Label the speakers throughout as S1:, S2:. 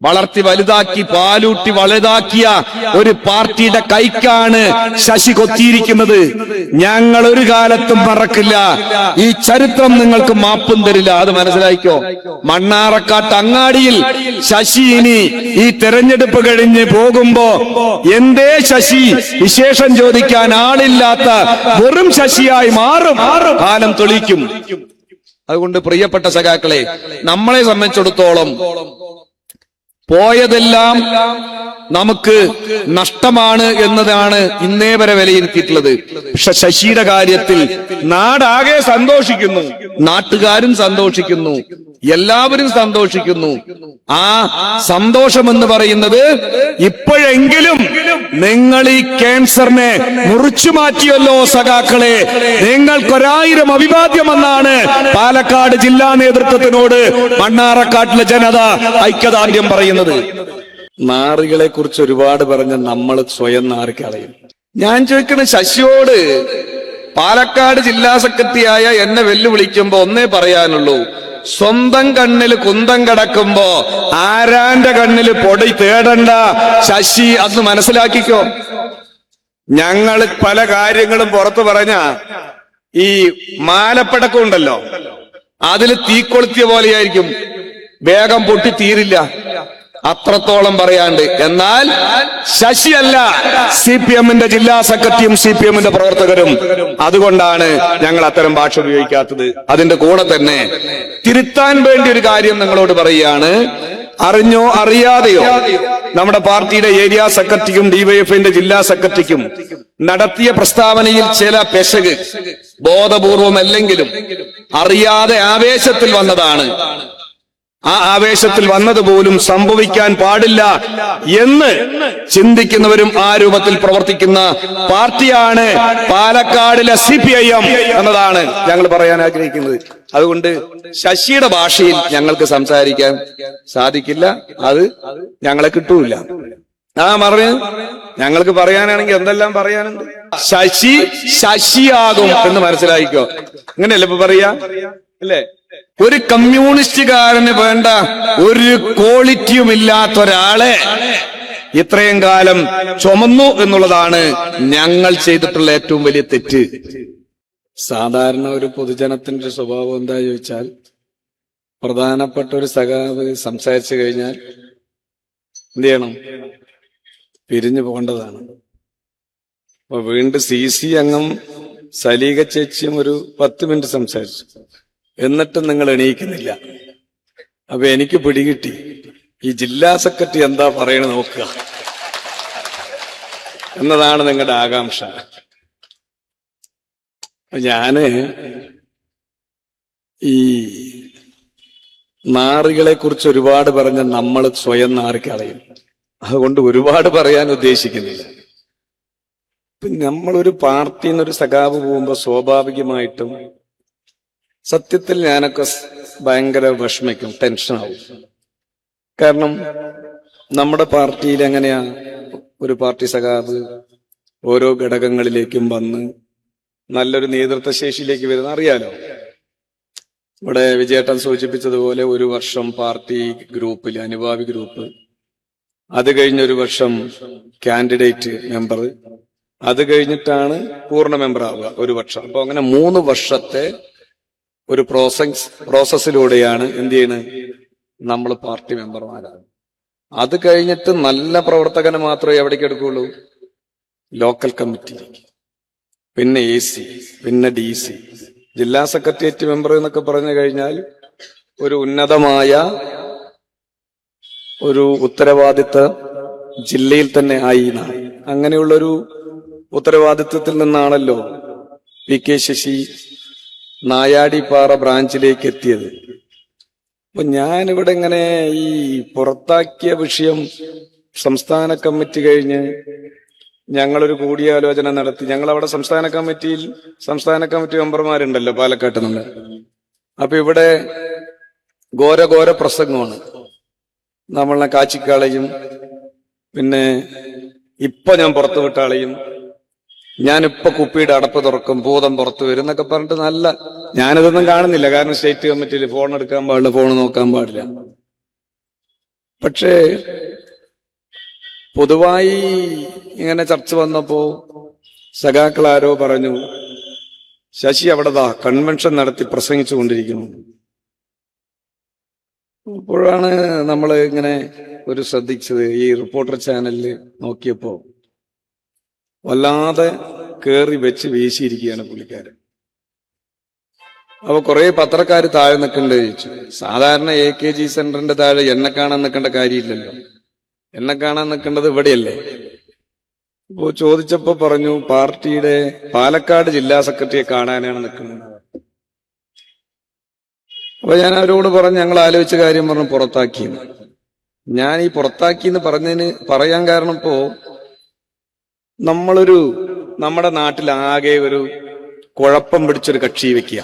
S1: വളർത്തി വലുതാക്കി പാലൂട്ടി വലുതാക്കിയ ഒരു പാർട്ടിയുടെ കൈക്കാണ് ശശി കൊത്തിയിരിക്കുന്നത്. ഞങ്ങൾ ഒരു കാലത്തും മറക്കില്ല. ഈ ചരിത്രം നിങ്ങൾക്ക് മാപ്പും തരില്ല. അത് മനസ്സിലാക്കിക്കോ. മണ്ണാറക്കാട്ട് അങ്ങാടിയിൽ ശശി ഇനി ഈ തെരഞ്ഞെടുപ്പ് കഴിഞ്ഞ് പോകുമ്പോ എന്തേ ശശി വിശേഷം ചോദിക്കാൻ ആളില്ലാത്ത വെറും ശശിയായി മാറും. കാലം തെളിയിക്കും. അതുകൊണ്ട് പ്രിയപ്പെട്ട സഖാക്കളെ, നമ്മളെ സംബന്ധിച്ചിടത്തോളം പോയതെല്ലാം നമുക്ക് നഷ്ടമാണ് എന്നതാണ് ഇന്നേ വരെ വിലയിരുത്തിയിട്ടുള്ളത്. പക്ഷെ ശശിയുടെ കാര്യത്തിൽ നാടാകെ സന്തോഷിക്കുന്നു, നാട്ടുകാരും സന്തോഷിക്കുന്നു, എല്ലാവരും സന്തോഷിക്കുന്നു. ആ സന്തോഷം എന്ന് പറയുന്നത് ഇപ്പോഴെങ്കിലും നിങ്ങൾ ഈ ക്യാൻസറിനെ മുറിച്ചു മാറ്റിയല്ലോ സഖാക്കളെ, നിങ്ങൾക്കൊരായിരം അഭിവാദ്യമെന്നാണ് പാലക്കാട് ജില്ലാ നേതൃത്വത്തിനോട് മണ്ണാറക്കാട്ടിലെ ജനത ഐക്യദാർഢ്യം പറയുന്നത്. നാറികളെ കുറിച്ച് ഒരുപാട് പറഞ്ഞ് നമ്മൾ സ്വയം നാറിക്കളയും. ഞാൻ ചോദിക്കുന്ന ശശിയോട്, പാലക്കാട് ജില്ലാ സെക്രട്ടറിയായ എന്നെ വെല്ലുവിളിക്കുമ്പോ ഒന്നേ പറയാനുള്ളൂ, സ്വന്തം കണ്ണിൽ കുന്തം കിടക്കുമ്പോ ആരാന്റെ കണ്ണിൽ പൊടി തേടണ്ട ശശി, അത് മനസ്സിലാക്കിക്കോ. ഞങ്ങൾ പല കാര്യങ്ങളും പുറത്തു പറഞ്ഞ ഈ മാലപ്പടക്കം ഉണ്ടല്ലോ, അതിൽ തീക്കൊളുത്തിയ പോലെയായിരിക്കും, വേഗം പൊട്ടി തീരില്ല. അത്രത്തോളം പറയാണ്ട്. എന്നാൽ ശശിയല്ല CPM-ന്റെ ജില്ലാ സെക്രട്ടറിയും CPM-ന്റെ പ്രവർത്തകരും. അതുകൊണ്ടാണ് ഞങ്ങൾ അത്തരം ഭാഷ ഉപയോഗിക്കാത്തത്. അതിന്റെ കൂടെ തന്നെ തിരുത്താൻ വേണ്ടി ഒരു കാര്യം നിങ്ങളോട് പറയുകയാണ്. അറിഞ്ഞോ അറിയാതെയോ നമ്മുടെ പാർട്ടിയുടെ ഏരിയ സെക്രട്ടറിക്കും DYFI-ന്റെ ജില്ലാ സെക്രട്ടറിക്കും നടത്തിയ പ്രസ്താവനയിൽ ചില പെശക് ബോധപൂർവം അല്ലെങ്കിലും അറിയാതെ ആവേശത്തിൽ വന്നതാണ്. ആ ആവേശത്തിൽ വന്നതുപോലും സംഭവിക്കാൻ പാടില്ല എന്ന് ചിന്തിക്കുന്നവരും ആ രൂപത്തിൽ പ്രവർത്തിക്കുന്ന പാർട്ടിയാണ് പാലക്കാടിലെ CPIM എന്നതാണ് ഞങ്ങൾ പറയാൻ ആഗ്രഹിക്കുന്നത്. അതുകൊണ്ട് ശശിയുടെ ഭാഷയിൽ ഞങ്ങൾക്ക് സംസാരിക്കാൻ സാധിക്കില്ല, അത് ഞങ്ങളെ കിട്ടൂല. പറഞ്ഞു ഞങ്ങൾക്ക് പറയാനാണെങ്കിൽ എന്തെല്ലാം പറയാനുണ്ട്. ശശി ശശിയാകും എന്ന് മനസ്സിലാക്കിക്കോ. അങ്ങനെയല്ലേ ഇപ്പൊ പറയാ, അല്ലേ? ഒരു കമ്മ്യൂണിസ്റ്റുകാരന് വേണ്ട ഒരു ക്വാളിറ്റിയും ഇല്ലാത്ത ഒരാളെ ഇത്രയും കാലം ചുമന്നു എന്നുള്ളതാണ് ഞങ്ങൾ ചെയ്തിട്ടുള്ള ഏറ്റവും വലിയ തെറ്റ്. സാധാരണ ഒരു പൊതുജനത്തിന്റെ സ്വഭാവം എന്താ ചോദിച്ചാൽ, പ്രധാനപ്പെട്ട ഒരു സഖാവ് സംസാരിച്ചു കഴിഞ്ഞാൽ എന്ത് ചെയ്യണം? പിരിഞ്ഞു പോകേണ്ടതാണ്. അപ്പൊ വീണ്ടും CC അംഗം സലീഗ ചേച്ചിയും ഒരു 10 മിനിറ്റ് സംസാരിച്ചു, എന്നിട്ടും നിങ്ങൾ എണീക്കുന്നില്ല. അപ്പൊ എനിക്ക് പിടികിട്ടി, ഈ ജില്ലാ സെക്രട്ടറി എന്താ പറയണ നോക്കുക എന്നതാണ് നിങ്ങളുടെ ആകാംക്ഷ. ഞാന് ഈ നാറികളെ കുറിച്ച് ഒരുപാട് പറഞ്ഞ നമ്മൾ സ്വയം നാറിക്കളയും. അതുകൊണ്ട് ഒരുപാട് പറയാൻ ഉദ്ദേശിക്കുന്നില്ല. നമ്മളൊരു പാർട്ടിയിൽ നിന്നൊരു സഖാവ് പോകുമ്പോ സ്വാഭാവികമായിട്ടും സത്യത്തിൽ ഞാനൊക്കെ ഭയങ്കര വിഷമിക്കും, ടെൻഷനാവും. കാരണം നമ്മുടെ പാർട്ടിയിൽ എങ്ങനെയാ ഒരു പാർട്ടി സഖാവ് ഓരോ ഘടകങ്ങളിലേക്കും വന്ന് നല്ലൊരു നേതൃത്വശേഷിയിലേക്ക് വരുന്ന അറിയാലോ. ഇവിടെ വിജയേട്ടൻ സൂചിപ്പിച്ചതുപോലെ 1 വർഷം പാർട്ടി ഗ്രൂപ്പിൽ അനുഭാവി ഗ്രൂപ്പ്, അത് കഴിഞ്ഞൊരു വർഷം കാൻഡിഡേറ്റ് മെമ്പർ, അത് കഴിഞ്ഞിട്ടാണ് പൂർണ്ണ മെമ്പർ ആവുക 1 വർഷം. അപ്പൊ അങ്ങനെ 3 വർഷത്തെ ഒരു പ്രോസസ്സിലൂടെയാണ് എന്ത് ചെയ്യുന്നത്, നമ്മൾ പാർട്ടി മെമ്പർമാരാണ്. അത് കഴിഞ്ഞിട്ട് നല്ല പ്രവർത്തകനെ മാത്രമേ എവിടേക്ക് എടുക്കുകയുള്ളൂ? ലോക്കൽ കമ്മിറ്റിയിലേക്ക്, പിന്നെ AC, പിന്നെ DC. ജില്ലാ സെക്രട്ടേറിയറ്റ് മെമ്പർ എന്നൊക്കെ പറഞ്ഞു കഴിഞ്ഞാൽ ഒരു ഉന്നതമായ ഒരു ഉത്തരവാദിത്ത ജില്ലയിൽ തന്നെ ആയി. അങ്ങനെയുള്ളൊരു ഉത്തരവാദിത്വത്തിൽ നിന്നാണല്ലോ PK ശശി നായാടിപ്പാറ ബ്രാഞ്ചിലേക്ക് എത്തിയത്. അപ്പൊ ഞാനിവിടെ ഇങ്ങനെ ഈ പുറത്താക്കിയ വിഷയം സംസ്ഥാന കമ്മിറ്റി കഴിഞ്ഞ് ഞങ്ങളൊരു കൂടിയാലോചന നടത്തി. ഞങ്ങളവിടെ സംസ്ഥാന കമ്മിറ്റി മെമ്പർമാരുണ്ടല്ലോ പാലക്കാട്ട് നിന്ന്. അപ്പൊ ഇവിടെ ഘോര പ്രസംഗമാണ്, നമ്മളെ കാച്ചിക്കാളെയും പിന്നെ ഇപ്പൊ ഞാൻ പുറത്തു വിട്ടാളെയും, ഞാനിപ്പൊ കുപ്പിയുടെ അടപ്പ് തുറക്കും, ഭൂതം പുറത്തു വരും എന്നൊക്കെ പറഞ്ഞിട്ട് നല്ല. ഞാനിതൊന്നും കാണുന്നില്ല, കാരണം സ്റ്റേറ്റ് കമ്മിറ്റിയിൽ ഫോൺ എടുക്കാൻ പാടില്ല, ഫോൺ നോക്കാൻ പാടില്ല. പക്ഷേ പൊതുവായി ഇങ്ങനെ ചർച്ച വന്നപ്പോ സഖാക്കൾ ആരോ പറഞ്ഞു, ശശി അവിടെതാ കൺവെൻഷൻ നടത്തി പ്രസംഗിച്ചു കൊണ്ടിരിക്കുന്നു. അപ്പോഴാണ് നമ്മൾ ഇങ്ങനെ ഒരു ശ്രദ്ധിച്ചത്, ഈ റിപ്പോർട്ടർ ചാനലിൽ നോക്കിയപ്പോ വല്ലാതെ കേറി വെച്ച് വീശിയിരിക്കുകയാണ് പുള്ളിക്കാരൻ. അപ്പൊ കുറെ പത്രക്കാർ താഴെ നിൽക്കണ്ടേ ചോദിച്ചു. സാധാരണ AKG സെന്ററിന്റെ താഴെ എന്നെ കാണാൻ നിൽക്കേണ്ട കാര്യമില്ലല്ലോ, എന്നെ കാണാൻ നിൽക്കേണ്ടത് ഇവിടെയല്ലേ. ഇപ്പോ ചോദിച്ചപ്പോ പറഞ്ഞു പാർട്ടിയുടെ പാലക്കാട് ജില്ലാ സെക്രട്ടറിയെ കാണാനാണ് നിൽക്കുന്നത്. അപ്പൊ ഞാൻ അവരോട് പറഞ്ഞു, ഞങ്ങൾ ആലോചിച്ച കാര്യം പറഞ്ഞു പുറത്താക്കിയെന്ന്. ഞാൻ ഈ പുറത്താക്കിന്ന് പറയാൻ കാരണം ഇപ്പോ നമ്മുടെ നാട്ടിലാകെ ഒരു കുഴപ്പം പിടിച്ചൊരു കക്ഷി വെക്കുക,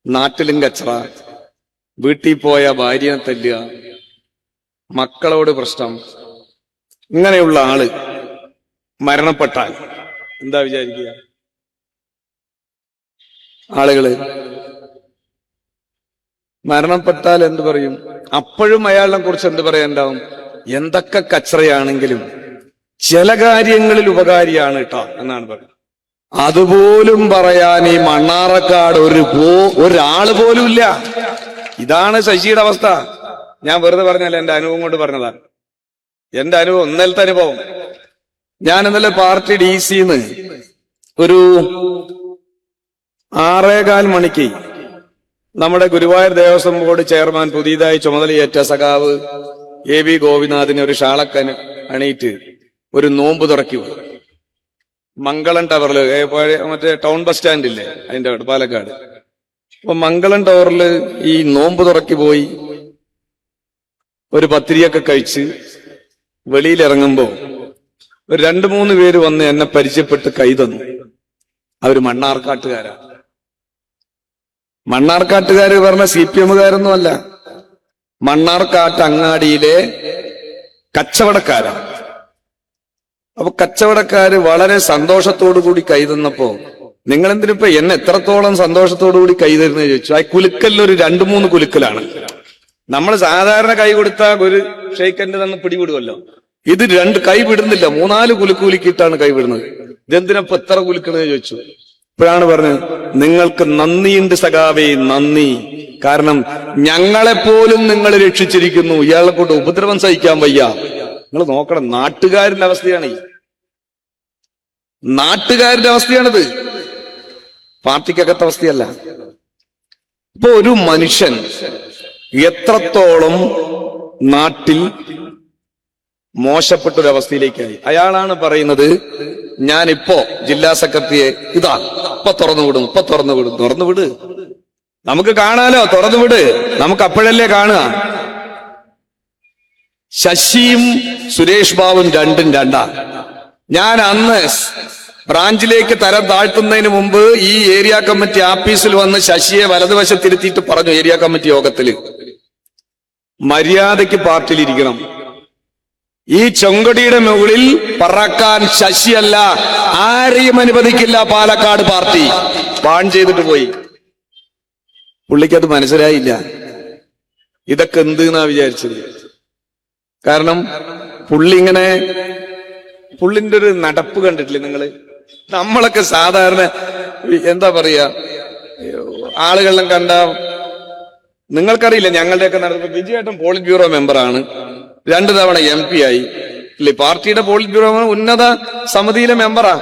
S1: നാട്ടിലും കച്ചറ, വീട്ടിൽ പോയ ഭാര്യനെ തല്ലുക, മക്കളോട് പ്രശ്നം, ഇങ്ങനെയുള്ള ആള് മരണപ്പെട്ടാൽ എന്താ വിചാരിക്കുക ആളുകള്? മരണപ്പെട്ടാൽ എന്ത് പറയും? അപ്പോഴും അയാളിനെ കുറിച്ച് എന്ത് പറയാനുണ്ടാവും? എന്തൊക്കെ കച്ചറയാണെങ്കിലും ചില കാര്യങ്ങളിൽ ഉപകാരിയാണ് കേട്ടോ എന്നാണ് പറയുന്നത്. അതുപോലും പറയാൻ ഈ മണ്ണാറക്കാട് ഒരാള് പോലും ഇല്ല. ഇതാണ് ശശിയുടെ അവസ്ഥ. ഞാൻ വെറുതെ പറഞ്ഞല്ല, എന്റെ അനുഭവം കൊണ്ട് പറഞ്ഞതാണ്. എന്റെ അനുഭവം, ഇന്നലത്തെ അനുഭവം. ഞാൻ ഇന്നലെ പാർട്ടി DC-ന്ന് ഒരു 6:15 മണിക്ക് നമ്മുടെ ഗുരുവായൂർ ദേവസ്വം ബോർഡ് ചെയർമാൻ പുതിയതായി ചുമതലയേറ്റ സഖാവ് AB ഗോപിനാഥിനെ ഒരു ഷാളക്കൻ അണിയിട്ട് ഒരു നോമ്പ് തുറക്കി മംഗളം ടവറിൽ, മറ്റേ ടൗൺ ബസ് സ്റ്റാൻഡില്ലേ അതിന്റെ അവിടെ പാലക്കാട്. അപ്പൊ മംഗളം ടവറിൽ ഈ നോമ്പ് തുറക്കി പോയി ഒരു പത്തിരിയൊക്കെ കഴിച്ച് വെളിയിലിറങ്ങുമ്പോ ഒരു 2-3 പേര് വന്ന് എന്നെ പരിചയപ്പെട്ട് കൈ തന്നു. അവര് മണ്ണാർക്കാട്ടുകാരാ. മണ്ണാർക്കാട്ടുകാര് പറഞ്ഞ CPM-കാരൊന്നും അല്ല, മണ്ണാർക്കാട്ട് അങ്ങാടിയിലെ കച്ചവടക്കാരാ. അപ്പൊ കച്ചവടക്കാര് വളരെ സന്തോഷത്തോടു കൂടി കൈ തന്നപ്പോ, നിങ്ങൾ എന്തിനിപ്പോ എന്നെ എത്രത്തോളം സന്തോഷത്തോടു കൂടി കൈ തരുന്ന ചോദിച്ചു. ആ കുലുക്കലിലൊരു 2-3 കുലുക്കലാണ്. നമ്മൾ സാധാരണ കൈ കൊടുത്താൽ ഒരു ഷെയ്ക്കന്റെ തന്നെ പിടിവിടുമല്ലോ. ഇത് 2 കൈ വിടുന്നില്ല, 3-4 കുലുക്കിയിട്ടാണ് കൈ വിടുന്നത്. ഇതെന്തിനപ്പോ എത്ര കുലുക്കണെന്ന് ചോദിച്ചു. ഇപ്പോഴാണ് പറഞ്ഞത്, നിങ്ങൾക്ക് നന്ദിയുണ്ട് സഖാവേ, നന്ദി. കാരണം ഞങ്ങളെപ്പോലും നിങ്ങൾ രക്ഷിച്ചിരിക്കുന്നു. ഇയാളെ കൊണ്ട് ഉപദ്രവം സഹിക്കാൻ വയ്യ. നിങ്ങൾ നോക്കണം, നാട്ടുകാരുടെ അവസ്ഥയാണ് നാട്ടുകാരുടെ അവസ്ഥയാണിത്, പാർട്ടിക്കകത്ത അവസ്ഥയല്ല. ഇപ്പൊ ഒരു മനുഷ്യൻ എത്രത്തോളം നാട്ടിൽ മോശപ്പെട്ടൊരവസ്ഥയിലേക്കായി. അയാളാണ് പറയുന്നത്, ഞാനിപ്പോ ജില്ലാ സെക്രട്ടറിയെ ഇതാ ഇപ്പൊ തുറന്നു വിട്, നമുക്ക് കാണാലോ, തുറന്നു വിട്, നമുക്ക് അപ്പോഴല്ലേ കാണുക. ശശിയും സുരേഷ് ബാബും രണ്ടും രണ്ടാ. ഞാൻ അന്ന് ബ്രാഞ്ചിലേക്ക് തരം താഴ്ത്തുന്നതിന് മുമ്പ് ഈ ഏരിയ കമ്മിറ്റി ആഫീസിൽ വന്ന് ശശിയെ വലതുവശത്തിരുത്തിയിട്ട് പറഞ്ഞു, ഏരിയ കമ്മിറ്റി യോഗത്തില് മര്യാദയ്ക്ക് പാർട്ടിയിലിരിക്കണം, ഈ ചെങ്കൊടിയുടെ മുകളിൽ പറക്കാൻ ശശിയല്ല, ആരെയും അനുവദിക്കില്ല പാലക്കാട് പാർട്ടി. ബാൻ ചെയ്തിട്ട് പോയി. പുള്ളിക്കത് മനസ്സിലായില്ല. ഇതൊക്കെ എന്തെന്നാ വിചാരിച്ചത്. കാരണം പുള്ളിന്റെ ഒരു നടപ്പ് കണ്ടിട്ടില്ലേ നിങ്ങള്? നമ്മളൊക്കെ സാധാരണ എന്താ പറയാ, ആളുകളെല്ലാം കണ്ട, നിങ്ങൾക്കറിയില്ല ഞങ്ങളുടെയൊക്കെ നടപ്പ്. വിജയേട്ടൻ പോളിറ്റ് ബ്യൂറോ മെമ്പറാണ്, 2 തവണ MP ആയി ഇല്ലേ, പാർട്ടിയുടെ പോളിറ്റ് ബ്യൂറോ ഉന്നത സമിതിയിലെ മെമ്പറാ.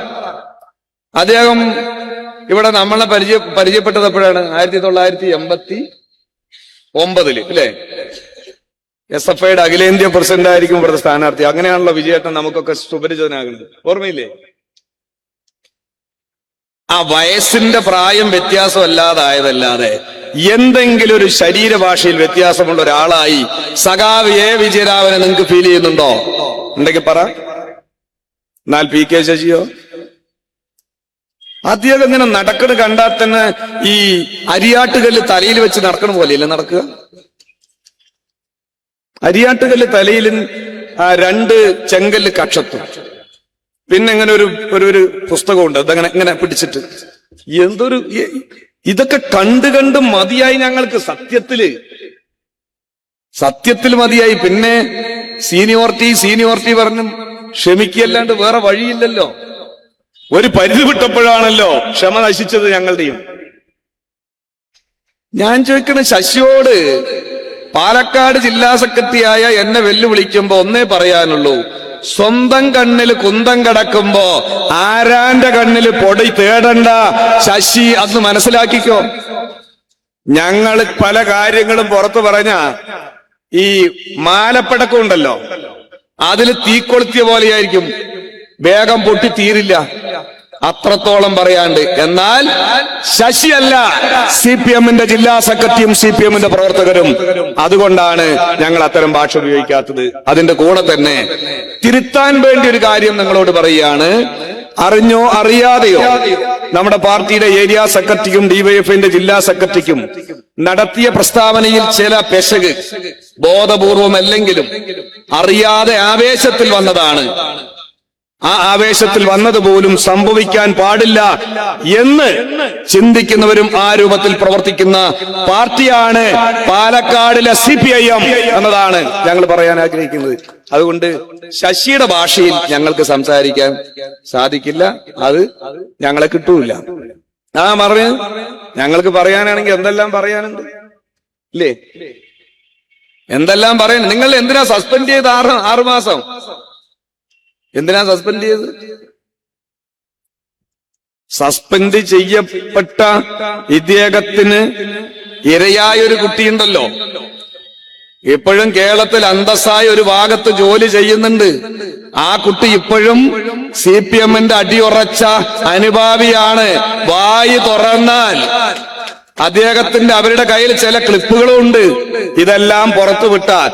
S1: അദ്ദേഹം ഇവിടെ നമ്മളെ പരിചയപ്പെട്ടത് എപ്പോഴാണ്? 1989 അല്ലേ? SFIയുടെ അഖിലേന്ത്യാ പ്രസിഡന്റ് ആയിരിക്കും ഇവിടുത്തെ സ്ഥാനാർത്ഥി. അങ്ങനെയാണല്ലോ വിജയേട്ടൻ നമുക്കൊക്കെ സുപരിചിതനാകുന്നത്, ഓർമ്മയില്ലേ? ആ വയസ്സിന്റെ പ്രായം വ്യത്യാസമല്ലാതായതല്ലാതെ എന്തെങ്കിലും ഒരു ശരീരഭാഷയിൽ വ്യത്യാസമുള്ള ഒരാളായി സഖാവ് A വിജയരാഘവനെ നിങ്ങൾക്ക് ഫീൽ ചെയ്യുന്നുണ്ടോ? ഉണ്ടെങ്കിൽ പറ. എന്നാൽ PK ശശിയോ? അദ്ദേഹം ഇങ്ങനെ നടക്കണ കണ്ടാൽ തന്നെ ഈ അരിയാട്ടുകല്ല് തലയിൽ വെച്ച് നടക്കണ പോലെയല്ലേ നടക്കുക? അരിയാട്ടുകല്ല് തലയിൽ 2 ചെങ്കല്ല് കക്ഷത്തും, പിന്നെ ഇങ്ങനെ ഒരു പുസ്തകമുണ്ട്, അതങ്ങനെ ഇങ്ങനെ പിടിച്ചിട്ട് എന്തൊരു, ഇതൊക്കെ കണ്ട് മതിയായി ഞങ്ങൾക്ക്. സത്യത്തില് സത്യത്തിൽ മതിയായി. പിന്നെ സീനിയോറിറ്റി പറഞ്ഞു ക്ഷമിക്കല്ലാണ്ട് വേറെ വഴിയില്ലല്ലോ. ഒരു പരിധി വിട്ടപ്പോഴാണല്ലോ ക്ഷമ നശിച്ചത് ഞങ്ങളുടെയും. ഞാൻ ചോദിക്കണ ശശിയോട്, പാലക്കാട് ജില്ലാ സെക്രട്ടറിയായ എന്നെ വെല്ലുവിളിക്കുമ്പോ ഒന്നേ പറയാനുള്ളൂ, സ്വന്തം കണ്ണിൽ കുന്തം കിടക്കുമ്പോ ആരാന്റെ കണ്ണിൽ പൊടി തേടണ്ട ശശി, അന്ന് മനസ്സിലാക്കിക്കോ. ഞങ്ങൾ പല കാര്യങ്ങളും പുറത്തു പറഞ്ഞ ഈ മാലപ്പടക്കം ഉണ്ടല്ലോ, അതിൽ തീക്കൊളുത്തിയ പോലെയായിരിക്കും, വേഗം പൊട്ടി തീരില്ല, അത്രത്തോളം പറയാണ്ട്. എന്നാൽ ശശിയല്ല CPM-ന്റെ ജില്ലാ സെക്രട്ടറിയും CPM-ന്റെ പ്രവർത്തകരും. അതുകൊണ്ടാണ് ഞങ്ങൾ അത്തരം ഭാഷ ഉപയോഗിക്കാത്തത്. അതിന്റെ കൂടെ തന്നെ തിരുത്താൻ വേണ്ടി ഒരു കാര്യം നിങ്ങളോട് പറയുകയാണ്. അറിഞ്ഞോ അറിയാതെയോ നമ്മുടെ പാർട്ടിയുടെ ഏരിയ സെക്രട്ടറിക്കും DYFI-ന്റെ ജില്ലാ സെക്രട്ടറിക്കും നടത്തിയ പ്രസ്താവനയിൽ ചില പെശക് ബോധപൂർവം അല്ലെങ്കിലും അറിയാതെ ആവേശത്തിൽ വന്നതാണ്. ആ ആവേശത്തിൽ വന്നതുപോലും സംഭവിക്കാൻ പാടില്ല എന്ന് ചിന്തിക്കുന്നവരും ആ രൂപത്തിൽ പ്രവർത്തിക്കുന്ന പാർട്ടിയാണ് പാലക്കാടിലെ CPIM എന്നതാണ് ഞങ്ങൾ പറയാൻ ആഗ്രഹിക്കുന്നത്. അതുകൊണ്ട് ശശിയുടെ ഭാഷയിൽ ഞങ്ങൾക്ക് സംസാരിക്കാൻ സാധിക്കില്ല, അത് ഞങ്ങളെ കിട്ടൂല. പറഞ്ഞു ഞങ്ങൾക്ക് പറയാനാണെങ്കിൽ എന്തെല്ലാം പറയാനുണ്ട് ഇല്ലേ, എന്തെല്ലാം പറയാൻ. നിങ്ങൾ എന്തിനാ സസ്പെൻഡ് ചെയ്ത് 6 മാസം? എന്തിനാ സസ്പെൻഡ് ചെയ്ത്? സസ്പെൻഡ് ചെയ്യപ്പെട്ട ഇദ്ദേഹത്തിന് ഇരയായ ഒരു കുട്ടിയുണ്ടല്ലോ, ഇപ്പോഴും കേരളത്തിൽ അന്തസ്സായ ഒരു ഭാഗത്ത് ജോലി ചെയ്യുന്നുണ്ട്. ആ കുട്ടി ഇപ്പോഴും CPM-ന്റെ അടിയുറച്ച അനുഭാവിയാണ്. വായി തുറന്നാൽ അദ്ദേഹത്തിന്റെ അവരുടെ കയ്യിൽ ചില ക്ലിപ്പുകളും ഉണ്ട്. ഇതെല്ലാം പുറത്തു വിട്ടാൽ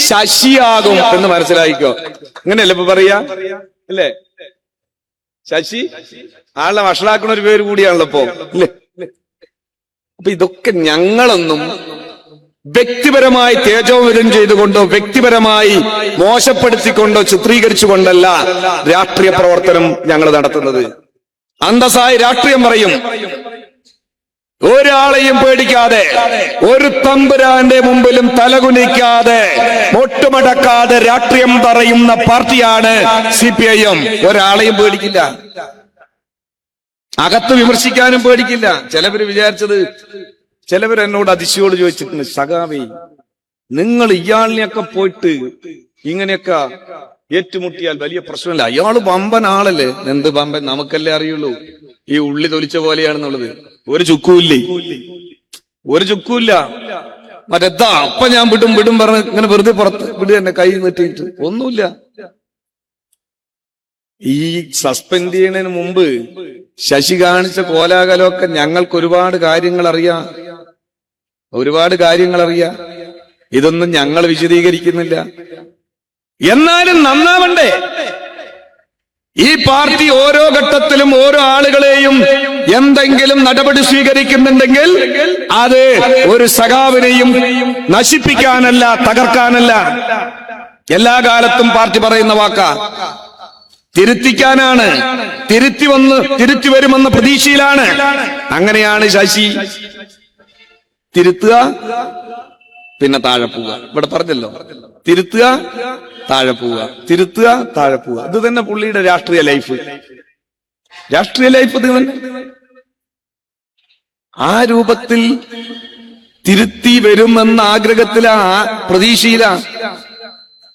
S1: ശശിയാകും എന്ന് മനസ്സിലായിക്കോ. അങ്ങനെയല്ലേ ഇപ്പൊ പറയാ അല്ലേ? ശശി ആളെ വഷളാക്കുന്ന ഒരു പേര് കൂടിയാണല്ലോ ഇപ്പോ അല്ലേ? അപ്പൊ ഇതൊക്കെ ഞങ്ങളൊന്നും വ്യക്തിപരമായി തേജോവധം ചെയ്തുകൊണ്ടോ വ്യക്തിപരമായി മോശപ്പെടുത്തിക്കൊണ്ടോ ചിത്രീകരിച്ചുകൊണ്ടല്ല രാഷ്ട്രീയ പ്രവർത്തനം ഞങ്ങൾ നടത്തുന്നത്. അന്തസ്സായി രാഷ്ട്രീയം പറയും, ഒരാളെയും പേടിക്കാതെ, ഒരു തമ്പുരാന്റെ മുമ്പിലും തലകുനിക്കാതെ, ഒട്ടുമടക്കാതെ രാഷ്ട്രീയം പറയുന്ന പാർട്ടിയാണ് CPIM. ഒരാളെയും പേടിക്കില്ല, അകത്ത് വിമർശിക്കാനും പേടിക്കില്ല. ചിലവര് വിചാരിച്ചത്, ചിലവർ എന്നോട് അതിശയോട് ചോദിച്ചിട്ടുണ്ട്, സഖാവി നിങ്ങൾ ഇയാളിനെയൊക്കെ പോയിട്ട് ഇങ്ങനെയൊക്കെ ഏറ്റുമുട്ടിയാൽ വലിയ പ്രശ്നമില്ല, അയാള് വമ്പൻ ആളല്ലേ. എന്ത് വമ്പൻ? നമുക്കല്ലേ അറിയുള്ളൂ ഈ ഉള്ളി തൊലിച്ച പോലെയാണെന്നുള്ളത്. ഒരു ചുക്കുമില്ലേ, ഒരു ചുക്കുമില്ല. മറ്റെത്താ അപ്പൊ ഞാൻ വിടും പറഞ്ഞ് ഇങ്ങനെ വെറുതെ പുറത്ത് വിടുക, എന്നെ കൈ നീട്ടിയിട്ട് ഒന്നുമില്ല. ഈ സസ്പെൻഡ് ചെയ്യുന്നതിന് മുമ്പ് ശശി കാണിച്ച കോലാഹലമൊക്കെ ഞങ്ങൾക്ക് ഒരുപാട് കാര്യങ്ങൾ അറിയാം. ഇതൊന്നും ഞങ്ങൾ വിശദീകരിക്കുന്നില്ല. എന്നാലും നന്നാവണ്ടേ? ഈ പാർട്ടി ഓരോ ഘട്ടത്തിലും ഓരോ ആളുകളെയും എന്തെങ്കിലും നടപടി സ്വീകരിക്കുന്നുണ്ടെങ്കിൽ അത് ഒരു സഖാവിനെയും നശിപ്പിക്കാനല്ല, തകർക്കാനല്ല. എല്ലാ കാലത്തും പാർട്ടി പറയുന്ന വാക്കാ തിരുത്തിക്കാനാണ്. തിരുത്തി വരുമെന്ന പ്രതീക്ഷയിലാണ്. അങ്ങനെയാണ് ശശി. തിരുത്തുക, പിന്നെ താഴെ പോവുക. ഇവിടെ പറഞ്ഞല്ലോ, തിരുത്തുക, താഴെ പോവുക, തിരുത്തുക, താഴെ പോവുക. ഇത് തന്നെ പുള്ളിയുടെ രാഷ്ട്രീയ ലൈഫ് ഇത് തന്നെ. ആ രൂപത്തിൽ തിരുത്തി വരുമെന്ന ആഗ്രഹത്തിലാ, പ്രതീക്ഷയിലാ.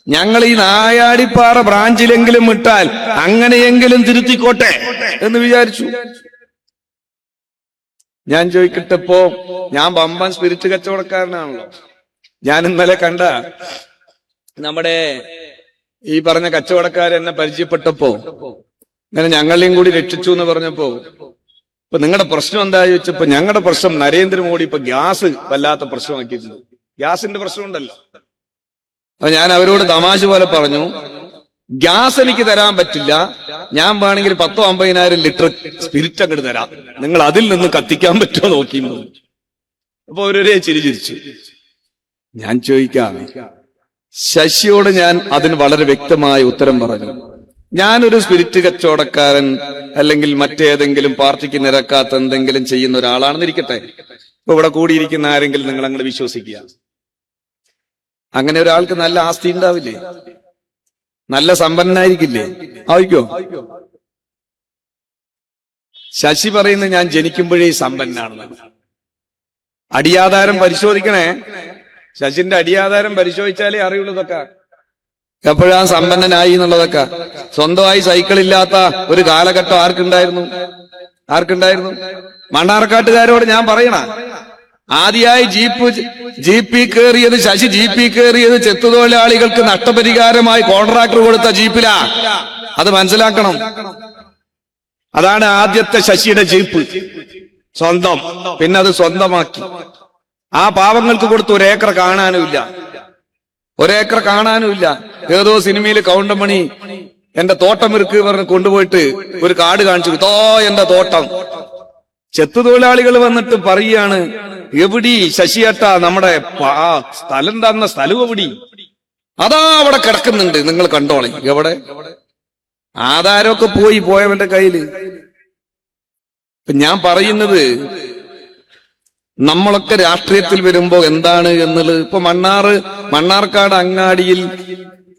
S1: ഞങ്ങൾ ഈ നായാടിപ്പാറ ബ്രാഞ്ചിലെങ്കിലും വിട്ടാൽ അങ്ങനെയെങ്കിലും തിരുത്തിക്കോട്ടെ എന്ന് വിചാരിച്ചു. ഞാൻ ചോദിക്കട്ടെപ്പോ, ഞാൻ വമ്പൻ സ്പിരിറ്റ് കച്ചവടക്കാരനാണല്ലോ. ഞാൻ ഇന്നലെ കണ്ട നമ്മുടെ ഈ പറഞ്ഞ കച്ചവടക്കാരെന്നെ പരിചയപ്പെട്ടപ്പോ ഇങ്ങനെ ഞങ്ങളെയും കൂടി രക്ഷിച്ചു എന്ന് പറഞ്ഞപ്പോ, ഇപ്പൊ നിങ്ങളുടെ പ്രശ്നം എന്താ ചോദിച്ചപ്പോ, ഞങ്ങളുടെ പ്രശ്നം നരേന്ദ്രമോദി ഇപ്പൊ ഗ്യാസ് വല്ലാത്ത പ്രശ്നമാക്കിയിട്ടുണ്ട്. ഗ്യാസിന്റെ പ്രശ്നം ഉണ്ടല്ലോ. അപ്പൊ ഞാൻ അവരോട് തമാശ പോലെ പറഞ്ഞു, ഗ്യാസ് എനിക്ക് തരാൻ പറ്റില്ല, ഞാൻ വേണമെങ്കിൽ 10-50,000 ലിറ്റർ സ്പിരിറ്റ് അങ്ങോട്ട് തരാം, നിങ്ങൾ അതിൽ നിന്ന് കത്തിക്കാൻ പറ്റുമോ നോക്കി. അപ്പൊ അവരൊരേ ചിരിച്ചു. ഞാൻ ചോദിക്കാം, ശശിയോട് ഞാൻ അതിന് വളരെ വ്യക്തമായ ഉത്തരം പറഞ്ഞു. ഞാനൊരു സ്പിരിറ്റ് കച്ചവടക്കാരൻ അല്ലെങ്കിൽ മറ്റേതെങ്കിലും പാർട്ടിക്ക് നിരക്കാത്ത എന്തെങ്കിലും ചെയ്യുന്ന ഒരാളാണെന്നിരിക്കട്ടെ. ഇപ്പൊ ഇവിടെ കൂടിയിരിക്കുന്ന ആരെങ്കിലും നിങ്ങൾ അങ്ങോട്ട് വിശ്വസിക്കുക, അങ്ങനെ ഒരാൾക്ക് നല്ല ആസ്തി ഉണ്ടാവില്ലേ? നല്ല സമ്പന്നനായിരിക്കില്ലേ? ആയിക്കോ? ശശി പറയുന്നത് ഞാൻ ജനിക്കുമ്പോഴേ സമ്പന്നാണെന്ന്. അടിയാധാരം പരിശോധിക്കണേ. ശശിന്റെ അടിയാധാരം പരിശോധിച്ചാലേ അറിയുള്ളതൊക്കെ എപ്പോഴാ സമ്പന്നനായി എന്നുള്ളതൊക്കെ. സ്വന്തമായി സൈക്കിൾ ഇല്ലാത്ത ഒരു കാലഘട്ടം ആർക്കുണ്ടായിരുന്നു? മണ്ണാർക്കാട്ടുകാരോട് ഞാൻ പറയണ, ആദ്യമായി ജീപ്പിൽ കയറിയത് ശശി ചെത്തുതൊഴിലാളികൾക്ക് നഷ്ടപരിഹാരമായി കോൺട്രാക്ടർ കൊടുത്ത ജീപ്പിലാ. അത് മനസ്സിലാക്കണം. അതാണ് ആദ്യത്തെ ശശിയുടെ ജീപ്പ് സ്വന്തം. പിന്നെ അത് സ്വന്തമാക്കി. ആ പാവങ്ങൾക്ക് കൊടുത്ത് ഒരേക്കർ കാണാനുമില്ല. ഏതോ സിനിമയിൽ കൗണ്ടമണി എന്റെ തോട്ടം ഇറുക്ക് പറഞ്ഞ് കൊണ്ടുപോയിട്ട് ഒരു കാട് കാണിച്ചു, ഇതോ എന്റെ തോട്ടം. ചെത്തുതൊഴിലാളികൾ വന്നിട്ട് പറയാണ്, എവിടി ശശിയേട്ടാ നമ്മുടെ സ്ഥലം തന്ന സ്ഥലം എവിടി? അതാ അവിടെ കിടക്കുന്നുണ്ട്, നിങ്ങൾ കണ്ടോളെ. എവിടെ? ആധാരമൊക്കെ പോയവന്റെ കയ്യില്. ഞാൻ പറയുന്നത്, നമ്മളൊക്കെ രാഷ്ട്രീയത്തിൽ വരുമ്പോ എന്താണ് എന്നുള്ളത്. ഇപ്പൊ മണ്ണാർക്കാട് അങ്ങാടിയിൽ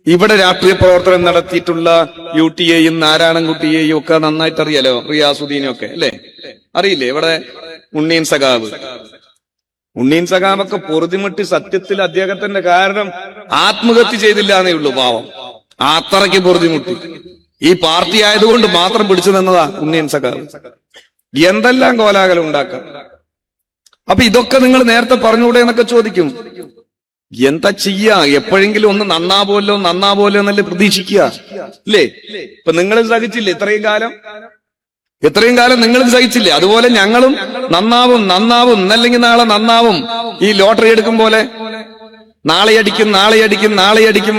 S1: ഇവിടെ രാഷ്ട്രീയ പ്രവർത്തനം നടത്തിയിട്ടുള്ള UTയെയും നാരായണൻകുട്ടിയെയും ഒക്കെ നന്നായിട്ട് അറിയാലോ, റിയാസുദ്ദീനും ഒക്കെ അല്ലെ? അറിയില്ലേ? ഇവിടെ ഉണ്ണീൻ സഖാവൊക്കെ പൊറുതിമുട്ടി സത്യത്തിൽ അദ്ദേഹത്തിന്റെ കാരണം ആത്മഹത്യ ചെയ്തില്ല എന്നേ ഉള്ളൂ. പാവം, അത്രയ്ക്ക് പൊറുതിമുട്ടി. ഈ പാർട്ടി ആയതുകൊണ്ട് മാത്രം പിടിച്ചു നിന്നതാ ഉണ്ണീൻ സഖാവ്. എന്തെല്ലാം കോലാഹലം ഉണ്ടാക്കാം. അപ്പൊ ഇതൊക്കെ നിങ്ങൾ നേരത്തെ പറഞ്ഞുകൂടെ എന്നൊക്കെ ചോദിക്കും. എന്താ ചെയ്യാ? എപ്പോഴെങ്കിലും ഒന്ന് നന്നാവോല്ലോ എന്നല്ലേ പ്രതീക്ഷിക്കുക, അല്ലേ? ഇപ്പൊ നിങ്ങൾ സഹിച്ചില്ലേ ഇത്രയും കാലം നിങ്ങൾ സഹിച്ചില്ലേ? അതുപോലെ ഞങ്ങളും നന്നാവും എന്നല്ലെങ്കിൽ നാളെ നന്നാവും. ഈ ലോട്ടറി എടുക്കും പോലെ നാളെ അടിക്കും